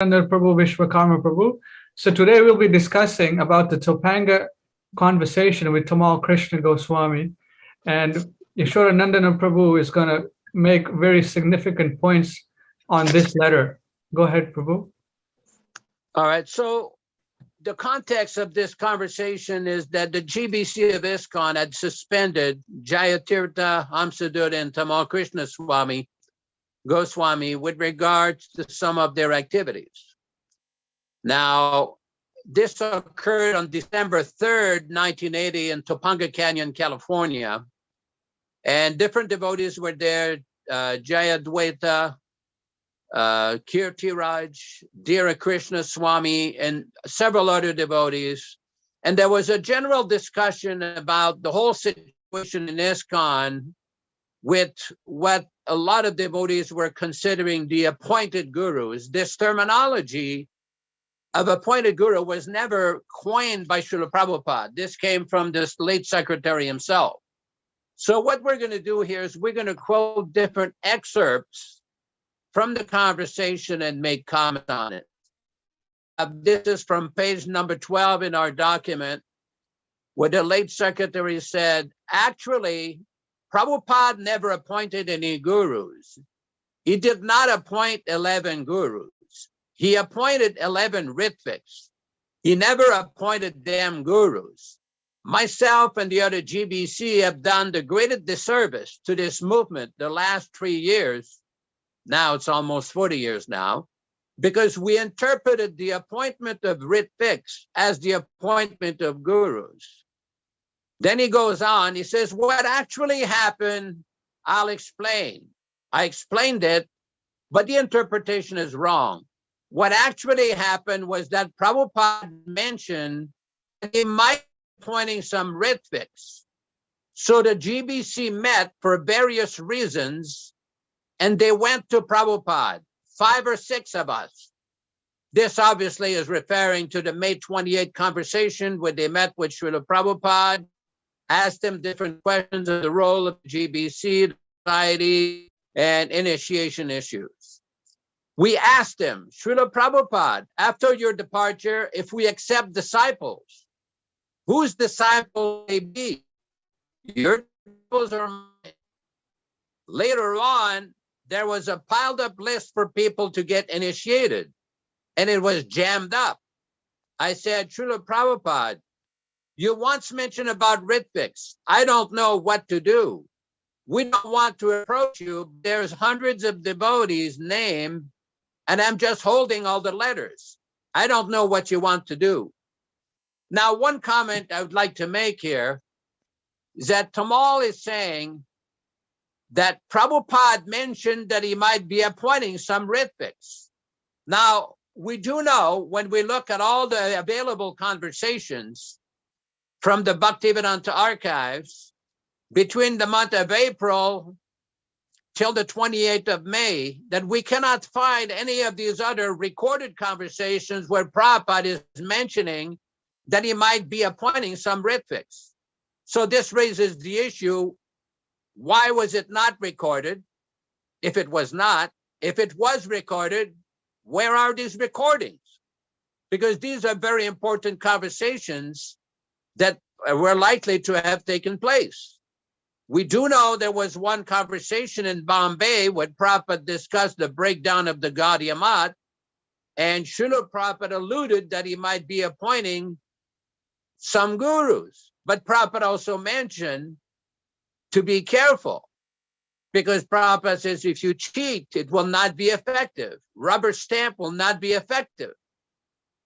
Yasodananda Prabhu, Visvakarma Prabhu. So today we'll be discussing about the Topanga conversation with Tamal Krishna Swami, and Yasodananda Prabhu is going to make very significant points on this letter. Go ahead, Prabhu. All right. So the context of this conversation is that the GBC of ISKCON had suspended Jayatirtha, Hamsadutta, and Tamal Krishna Swami Goswami with regards to some of their activities. Now, this occurred on December 3rd, 1980 in Topanga Canyon, California. And different devotees were there, Jayadwaita, Kirtiraj, Dhira Krishna Swami, and several other devotees. And there was a general discussion about the whole situation in ISKCON with what a lot of devotees were considering the appointed gurus. This terminology of appointed guru was never coined by Srila Prabhupada. This came from this late secretary himself. So what we're going to do here is we're going to quote different excerpts from the conversation and make comment on it. This is from page number 12 in our document, where the late secretary said, actually, Prabhupada never appointed any gurus. He did not appoint 11 gurus. He appointed 11 ritviks. He never appointed them gurus. Myself and the other GBC have done the greatest disservice to this movement the last 3 years. Now it's almost 40 years now, because we interpreted the appointment of ritviks as the appointment of gurus. Then he goes on, he says, what actually happened, I'll explain. I explained it, but the interpretation is wrong. What actually happened was that Prabhupada mentioned that he might be appointing some ritviks. So the GBC met for various reasons, and they went to Prabhupada, 5 or 6 of us. This obviously is referring to the May 28th conversation where they met with Srila Prabhupada, asked him different questions of the role of GBC, society, and initiation issues. We asked him, Srila Prabhupada, after your departure, if we accept disciples, whose disciples may be? Your disciples or mine? Later on, there was a piled up list for people to get initiated, and it was jammed up. I said, Srila Prabhupada, you once mentioned about ritviks. I don't know what to do. We don't want to approach you. There's hundreds of devotees named, and I'm just holding all the letters. I don't know what you want to do. Now, one comment I would like to make here is that Tamal is saying that Prabhupada mentioned that he might be appointing some ritviks. Now, we do know when we look at all the available conversations from the Bhaktivedanta archives, between the month of April till the 28th of May, that we cannot find any of these other recorded conversations where Prabhupada is mentioning that he might be appointing some ritviks. So this raises the issue, why was it not recorded? If it was not, if it was recorded, where are these recordings? Because these are very important conversations that were likely to have taken place. We do know there was one conversation in Bombay where Prabhupada discussed the breakdown of the Gaudiya Math, and Srila Prabhupada alluded that he might be appointing some gurus. But Prabhupada also mentioned to be careful, because Prabhupada says if you cheat, it will not be effective. Rubber stamp will not be effective.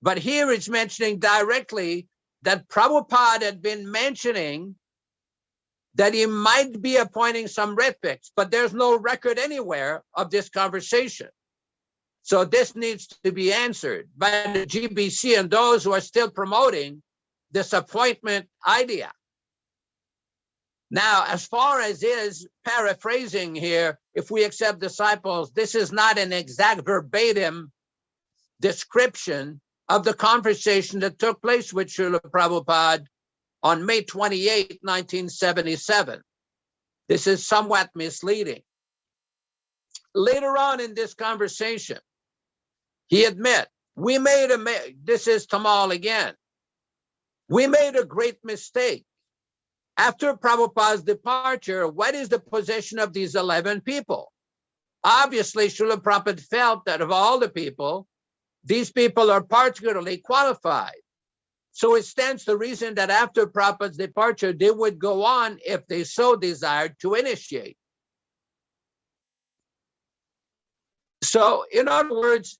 But here it's mentioning directly that Prabhupada had been mentioning that he might be appointing some ritviks, but there's no record anywhere of this conversation. So this needs to be answered by the GBC and those who are still promoting this appointment idea. Now, as far as his paraphrasing here, if we accept disciples, this is not an exact verbatim description of the conversation that took place with Srila Prabhupada on May 28, 1977. This is somewhat misleading. Later on in this conversation, he admit, this is Tamal again. We made a great mistake. After Prabhupada's departure, what is the position of these 11 people? Obviously, Srila Prabhupada felt that of all the people, these people are particularly qualified. So it stands to reason that after Prabhupada's departure, they would go on, if they so desired, to initiate. So in other words,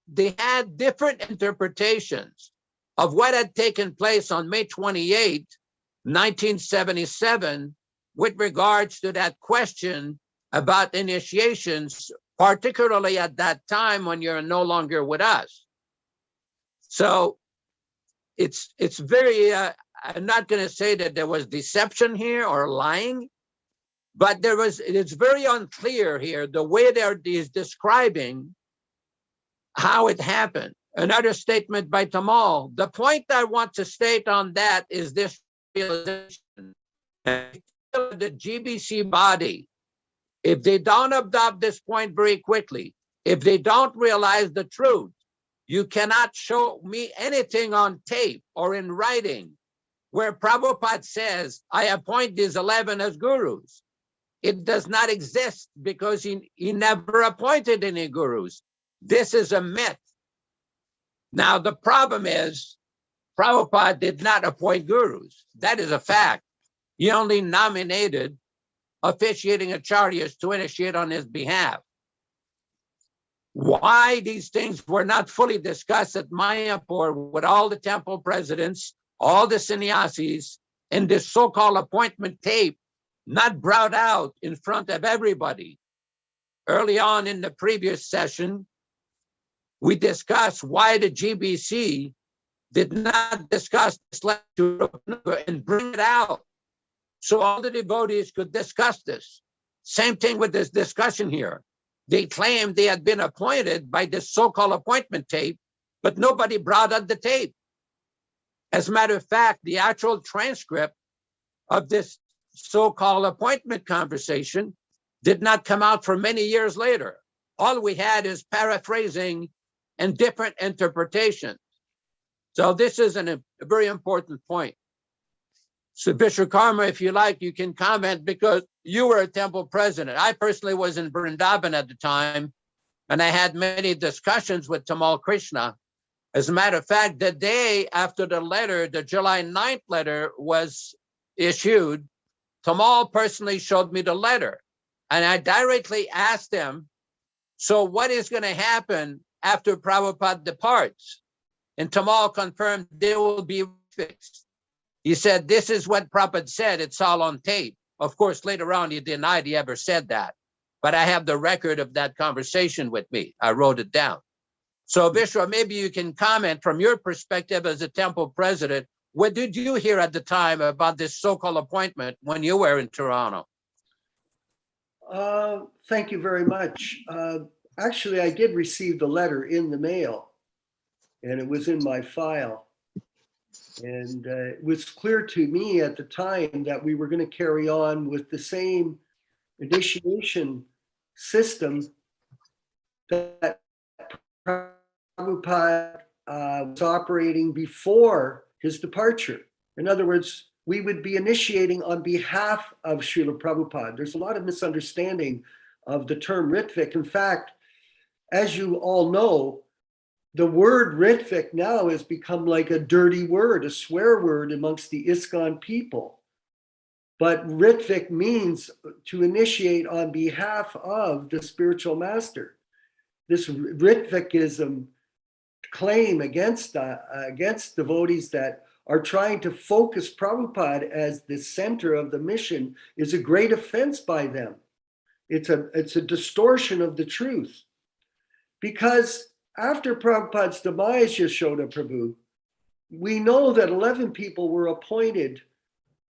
they had different interpretations of what had taken place on May 28, 1977, with regards to that question about initiations, particularly at that time when you're no longer with us. So it's very, I'm not going to say that there was deception here or lying, but it's very unclear here, the way he's describing how it happened. Another statement by Tamal. The point I want to state on that is this realization. The GBC body, if they don't adopt this point very quickly, if they don't realize the truth, you cannot show me anything on tape or in writing where Prabhupada says, I appoint these 11 as gurus. It does not exist because he never appointed any gurus. This is a myth. Now, the problem is Prabhupada did not appoint gurus. That is a fact. He only nominated officiating acharyas to initiate on his behalf. Why these things were not fully discussed at Mayapur with all the temple presidents, all the sannyasis, and this so-called appointment tape not brought out in front of everybody. Early on in the previous session, we discussed why the GBC did not discuss this letter and bring it out so all the devotees could discuss this. Same thing with this discussion here. They claimed they had been appointed by this so-called appointment tape, but nobody brought out the tape. As a matter of fact, the actual transcript of this so-called appointment conversation did not come out for many years later. All we had is paraphrasing and different interpretations. So this is a very important point. So Visvakarma, if you like, you can comment because you were a temple president. I personally was in Vrindavan at the time, and I had many discussions with Tamal Krishna. As a matter of fact, the day after the letter, the July 9th letter was issued, Tamal personally showed me the letter. And I directly asked him, so what is going to happen after Prabhupada departs? And Tamal confirmed they will be fixed. He said, this is what Prabhupada said. It's all on tape. Of course, later on, he denied he ever said that. But I have the record of that conversation with me. I wrote it down. So Vishwa, maybe you can comment from your perspective as a temple president. What did you hear at the time about this so-called appointment when you were in Toronto? Thank you very much. Actually, I did receive the letter in the mail, and it was in my file. And it was clear to me at the time that we were going to carry on with the same initiation system that Prabhupada was operating before his departure. In other words, we would be initiating on behalf of Srila Prabhupada. There's a lot of misunderstanding of the term ritvik. In fact, as you all know, the word ritvik now has become like a dirty word, a swear word amongst the ISKCON people. But ritvik means to initiate on behalf of the spiritual master. This ritvikism claim against devotees that are trying to focus Prabhupada as the center of the mission is a great offense by them. It's a distortion of the truth. Because after Prabhupada's demise, Yashoda Prabhu, we know that 11 people were appointed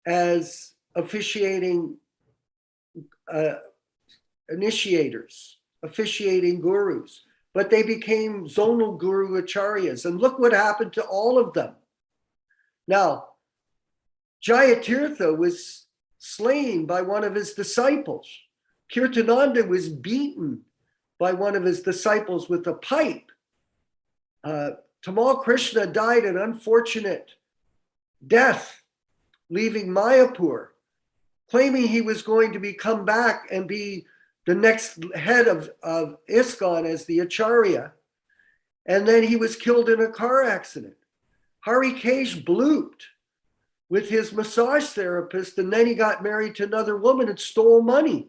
as officiating initiators, officiating gurus, but they became zonal guru acharyas. And look what happened to all of them. Now, Jayatirtha was slain by one of his disciples. Kirtananda was beaten by one of his disciples with a pipe. Tamal Krishna died an unfortunate death, leaving Mayapur, claiming he was going to come back and be the next head of ISKCON as the acharya. And then he was killed in a car accident. Harikesh blooped with his massage therapist, and then he got married to another woman and stole money.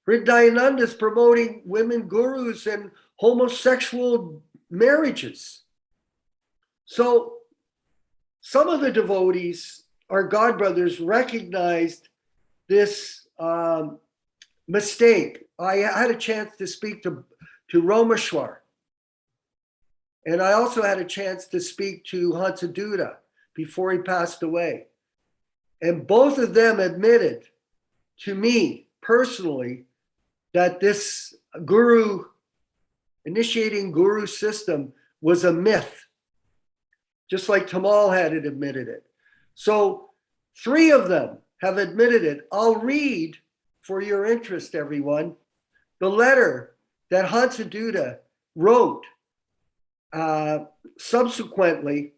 Yasodananda is promoting women gurus and homosexual marriages. So some of the devotees, our godbrothers, recognized this mistake. I had a chance to speak to Romeshwar, and I also had a chance to speak to Hansaduda before he passed away. And both of them admitted to me personally that this initiating guru system was a myth, just like Tamal had admitted it. So 3 of them have admitted it. I'll read, for your interest, everyone, the letter that Hansaduda wrote subsequently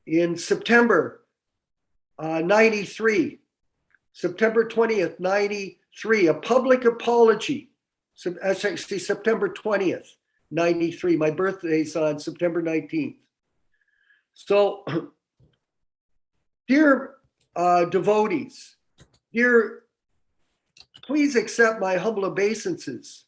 in September 93, September 20th, 93, a public apology. Actually, September 20th, 93. My birthday's on September 19th. So, dear devotees, please accept my humble obeisances.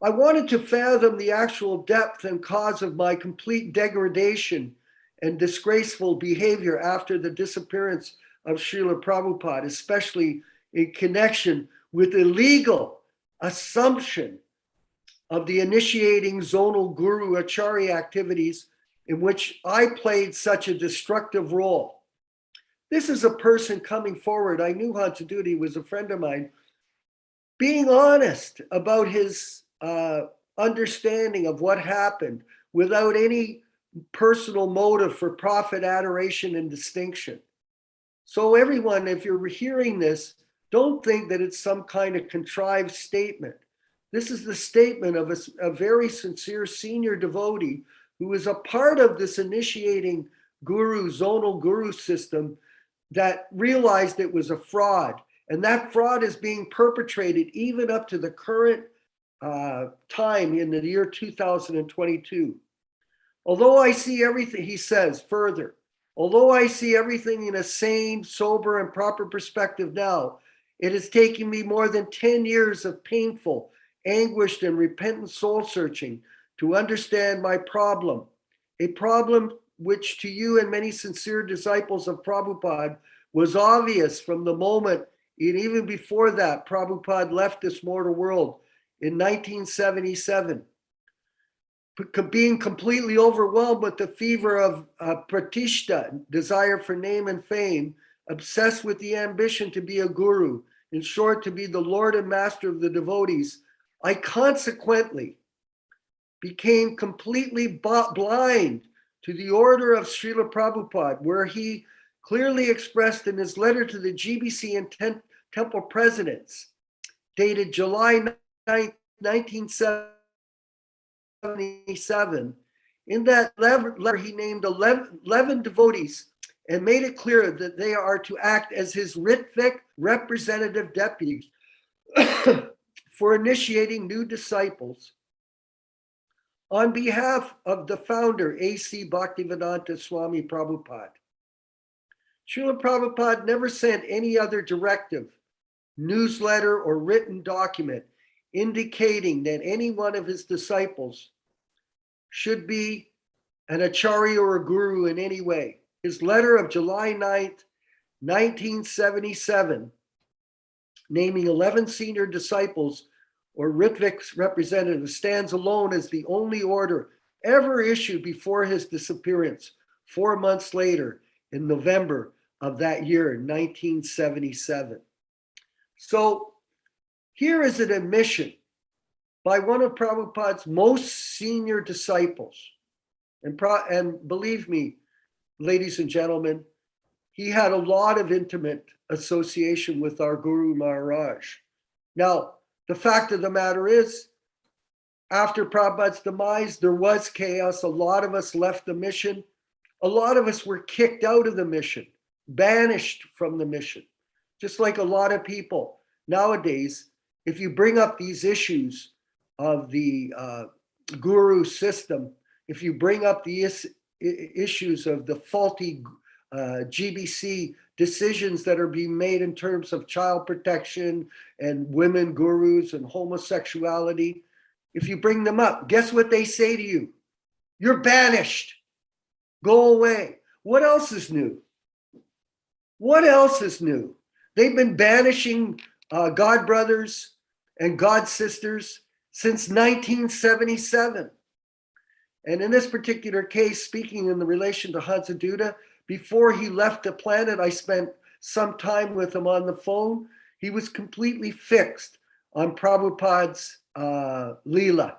I wanted to fathom the actual depth and cause of my complete degradation and disgraceful behavior after the disappearance of Srila Prabhupada, especially in connection with illegal assumption of the initiating zonal guru acharya activities in which I played such a destructive role. This is a person coming forward. I knew Hansaduda was a friend of mine, being honest about his understanding of what happened without any personal motive for profit, adoration, and distinction. So everyone, if you're hearing this, don't think that it's some kind of contrived statement. This is the statement of a very sincere senior devotee who is a part of this initiating zonal guru system that realized it was a fraud. And that fraud is being perpetrated even up to the current time in the year 2022. Although I see everything, he says further, although I see everything in a sane, sober, and proper perspective now, it has taken me more than 10 years of painful, anguished, and repentant soul searching to understand my problem, a problem which to you and many sincere disciples of Prabhupada was obvious from the moment, and even before that, Prabhupada left this mortal world in 1977. Being completely overwhelmed with the fever of pratishta, desire for name and fame, obsessed with the ambition to be a guru, in short, to be the Lord and Master of the devotees, I consequently became completely blind to the order of Srila Prabhupada, where he clearly expressed in his letter to the GBC and temple presidents, dated July 9, 1977. In that letter, he named 11 devotees and made it clear that they are to act as his ritvik representative deputies for initiating new disciples on behalf of the founder, A.C. Bhaktivedanta Swami Prabhupada. Srila Prabhupada never sent any other directive, newsletter, or written document indicating that any one of his disciples should be an acharya or a guru in any way. His letter of July 9th, 1977, naming 11 senior disciples or Ritvik's representatives, stands alone as the only order ever issued before his disappearance 4 months later in November of that year, 1977. So here is an admission by one of Prabhupada's most senior disciples. And believe me, ladies and gentlemen, he had a lot of intimate association with our Guru Maharaj. Now, the fact of the matter is, after Prabhupada's demise, there was chaos. A lot of us left the mission. A lot of us were kicked out of the mission, banished from the mission. Just like a lot of people nowadays, if you bring up these issues of the guru system, if you bring up the issues of the faulty GBC decisions that are being made in terms of child protection and women gurus and homosexuality, if you bring them up, guess what they say to you? You're banished. Go away. What else is new? What else is new? They've been banishing God brothers and God sisters since 1977. And in this particular case, speaking in the relation to Hansaduta, before he left the planet, I spent some time with him on the phone. He was completely fixed on Prabhupada's Leela.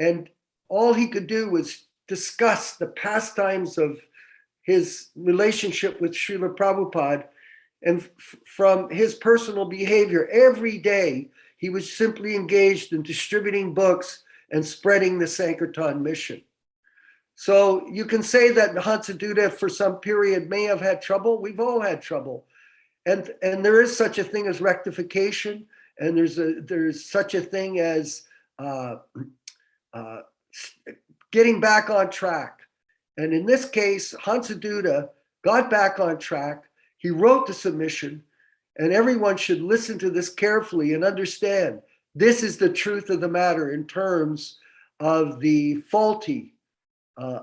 And all he could do was discuss the pastimes of his relationship with Srila Prabhupada. And from his personal behavior, every day, he was simply engaged in distributing books and spreading the Sankirtan mission. So you can say that Hansaduta for some period may have had trouble. We've all had trouble. And there is such a thing as rectification, and there's such a thing as getting back on track. And in this case, Hansaduta got back on track. He wrote the submission, and everyone should listen to this carefully and understand this is the truth of the matter in terms of the faulty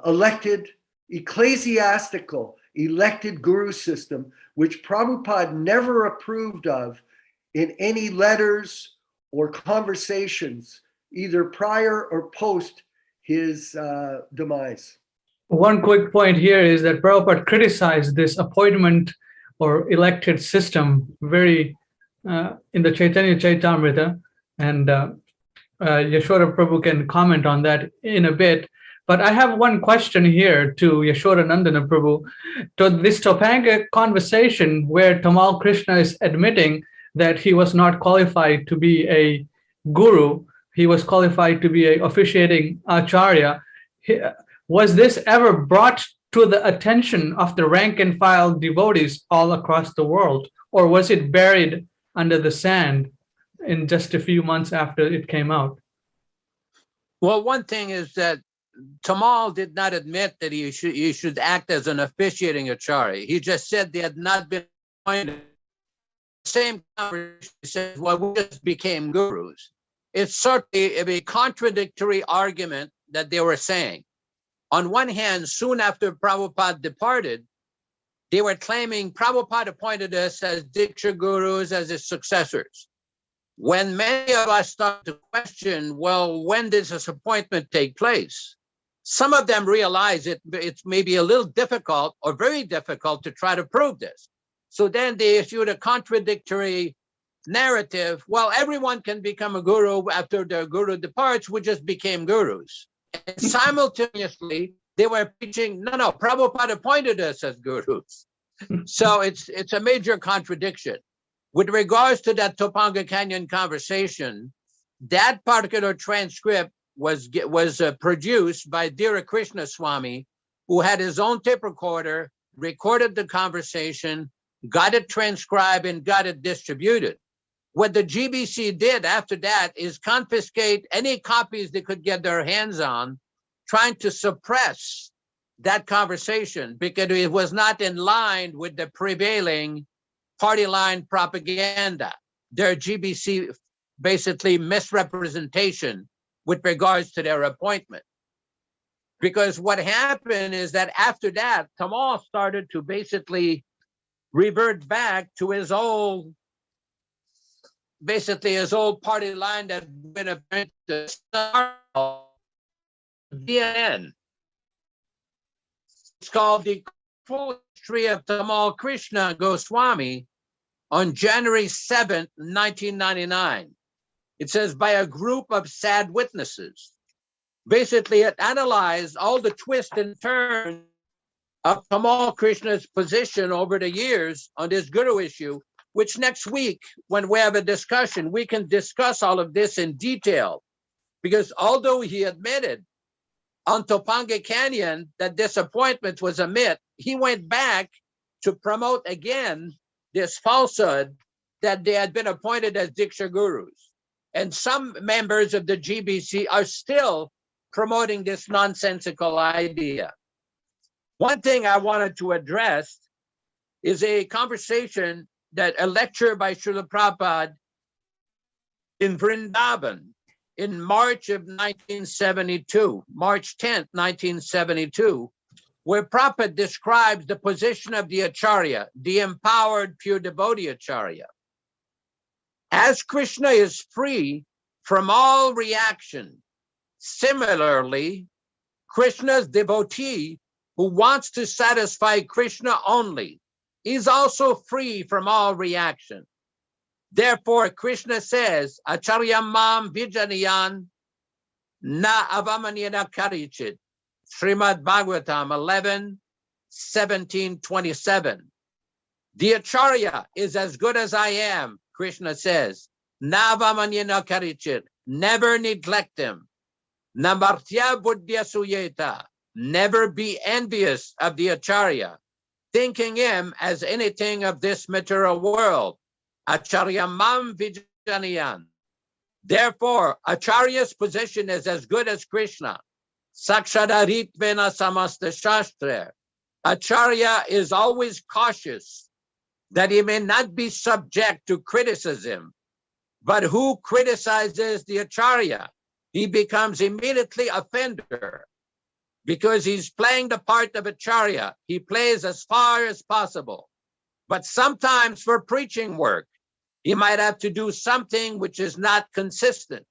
elected ecclesiastical elected guru system, which Prabhupada never approved of in any letters or conversations, either prior or post his demise. One quick point here is that Prabhupada criticized this appointment or elected system very in the Chaitanya Chaitamrita, and Yashoda Prabhu can comment on that in a bit. But I have one question here to Yasodananda Prabhu. To this Topanga conversation where Tamal Krishna is admitting that he was not qualified to be a guru, he was qualified to be an officiating acharya. Was this ever brought to the attention of the rank and file devotees all across the world, or was it buried under the sand in just a few months after it came out? Well, one thing is that Tamal did not admit that he should act as an officiating acharya. He just said they had not been appointed. Same conversation, he said, well, we just became gurus. It's certainly a contradictory argument that they were saying. On one hand, soon after Prabhupada departed, they were claiming Prabhupada appointed us as Diksha gurus, as his successors. When many of us started to question, well, when did this appointment take place? Some of them realized it's maybe a little difficult or very difficult to try to prove this. So then they issued a contradictory narrative. Well, everyone can become a guru after their guru departs. We just became gurus. And simultaneously, they were preaching, no, Prabhupada appointed us as gurus. So it's a major contradiction. With regards to that Topanga Canyon conversation, that particular transcript was produced by Dhira Krishna Swami, who had his own tape recorder, recorded the conversation, got it transcribed, and got it distributed. What the GBC did after that is confiscate any copies they could get their hands on, trying to suppress that conversation because it was not in line with the prevailing party line propaganda, their GBC basically misrepresentation with regards to their appointment. Because what happened is that after that, Tamal started to basically revert back to his old party line that had been apparent to DNN. It's called The Full History of Tamal Krishna Goswami on January 7th, 1999. It says, by a group of sad witnesses. Basically, it analyzed all the twists and turns of Tamal Krishna's position over the years on this guru issue, which next week, when we have a discussion, we can discuss all of this in detail. Because although he admitted on Topanga Canyon that disappointment was a myth, he went back to promote again this falsehood that they had been appointed as Diksha Gurus. And some members of the GBC are still promoting this nonsensical idea. One thing I wanted to address is a conversation that a lecture by Srila Prabhupada in Vrindavan in March of 1972, March 10th, 1972, where Prabhupada describes the position of the acharya, the empowered pure devotee acharya. As Krishna is free from all reaction, similarly, Krishna's devotee who wants to satisfy Krishna only is also free from all reaction. Therefore, Krishna says, acharya mam vijanayan na avamanyana karichit. Srimad Bhagavatam 11, 17, 27. The acharya is as good as I am, Krishna says. Na avamanyana karichit. Never neglect him. Namartya buddhya suyeta. Never be envious of the acharya, thinking him as anything of this material world. Acharya mam vijanayan. Therefore, acharya's position is as good as Krishna. Sakshada ritvena samasta shastra. Acharya is always cautious that he may not be subject to criticism. But who criticizes the acharya? He becomes immediately offender because he's playing the part of acharya. He plays as far as possible. But sometimes for preaching work, he might have to do something which is not consistent.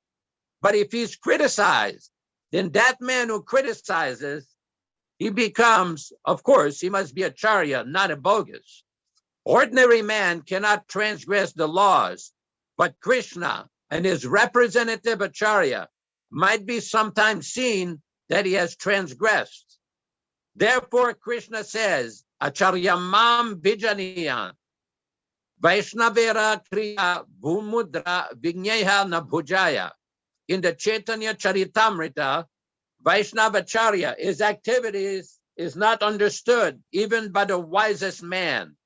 But if he's criticized, then that man who criticizes, he becomes, of course, he must be acharya, not a bogus. Ordinary man cannot transgress the laws, but Krishna and his representative acharya might be sometimes seen that he has transgressed. Therefore, Krishna says, acharya mam vijanayan. Vaishnavera kriya bhumudra vigneha na bhujaya. In the Chaitanya Charitamrita, Vaishnavacharya, his activities is not understood even by the wisest man.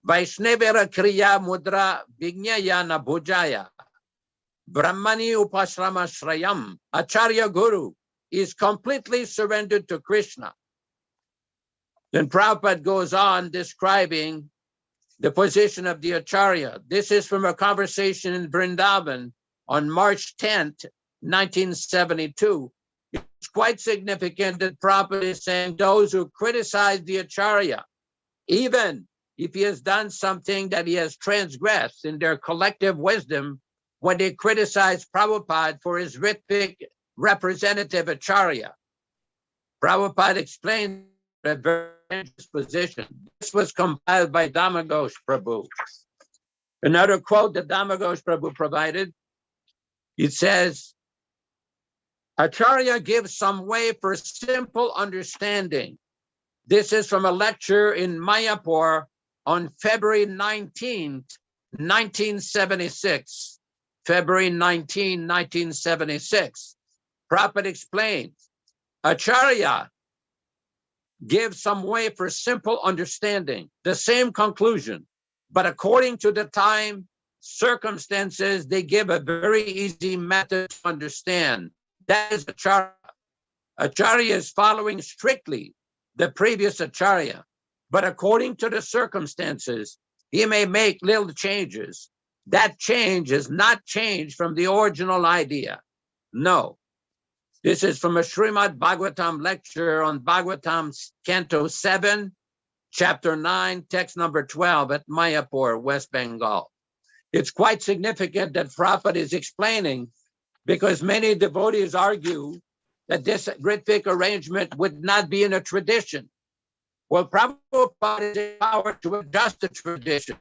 Vaishnavera kriya mudra vigneya na bhujaya. Brahmani upasrama shrayam. Acharya Guru is completely surrendered to Krishna. Then Prabhupada goes on describing the position of the acharya. This is from a conversation in Vrindavan on March 10th, 1972. It's quite significant that Prabhupada is saying those who criticize the acharya, even if he has done something that he has transgressed in their collective wisdom, when they criticize Prabhupada for his ritvik representative acharya. Prabhupada explained a very dangerous position. This was compiled by Damagosh Prabhu. Another quote that Damagosh Prabhu provided, it says, acharya gives some way for simple understanding. This is from a lecture in Mayapur on February 19th, 1976. February 19, 1976. Prabhupada explains, acharya gives some way for simple understanding, the same conclusion, but according to the time, circumstances, they give a very easy method to understand. That is acharya. Acharya is following strictly the previous acharya, but according to the circumstances, he may make little changes. That change is not change from the original idea. No. This is from a Srimad Bhagavatam lecture on Bhagavatam Canto 7, Chapter 9, text number 12 at Mayapur, West Bengal. It's quite significant that Prabhupada is explaining because many devotees argue that this ritvik arrangement would not be in a tradition. Well, Prabhupada is empowered to adjust the tradition.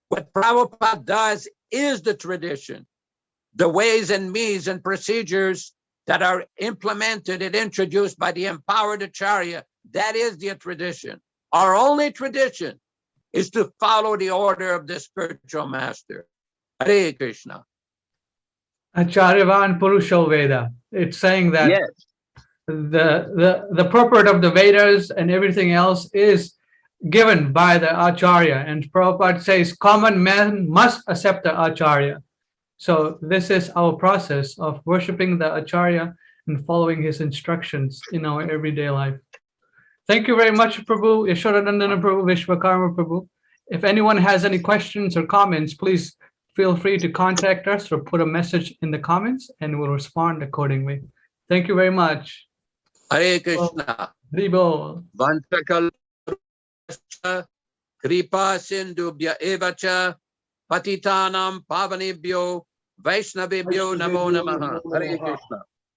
What Prabhupada does is the tradition. The ways and means and procedures that are implemented and introduced by the empowered acharya, that is the tradition. Our only tradition is to follow the order of the spiritual master. Hare Krishna. Acharyavan Purusho Veda. It's saying that Yes. the purport of the Vedas and everything else is given by the acharya, and Prabhupada says common man must accept the acharya. So this is our process of worshiping the acharya and following his instructions in our everyday life. Thank you very much, Prabhu, Yasodananda Prabhu, Visvakarma Prabhu. If anyone has any questions or comments, please feel free to contact us or put a message in the comments and we'll respond accordingly. Thank you very much. Hare Krishna. Haribo. Vantakal Kripa Sindhubhya Evacha Patitanam Pavanebhyo Vaishnavebhyo Namo Namaha. Hare Krishna.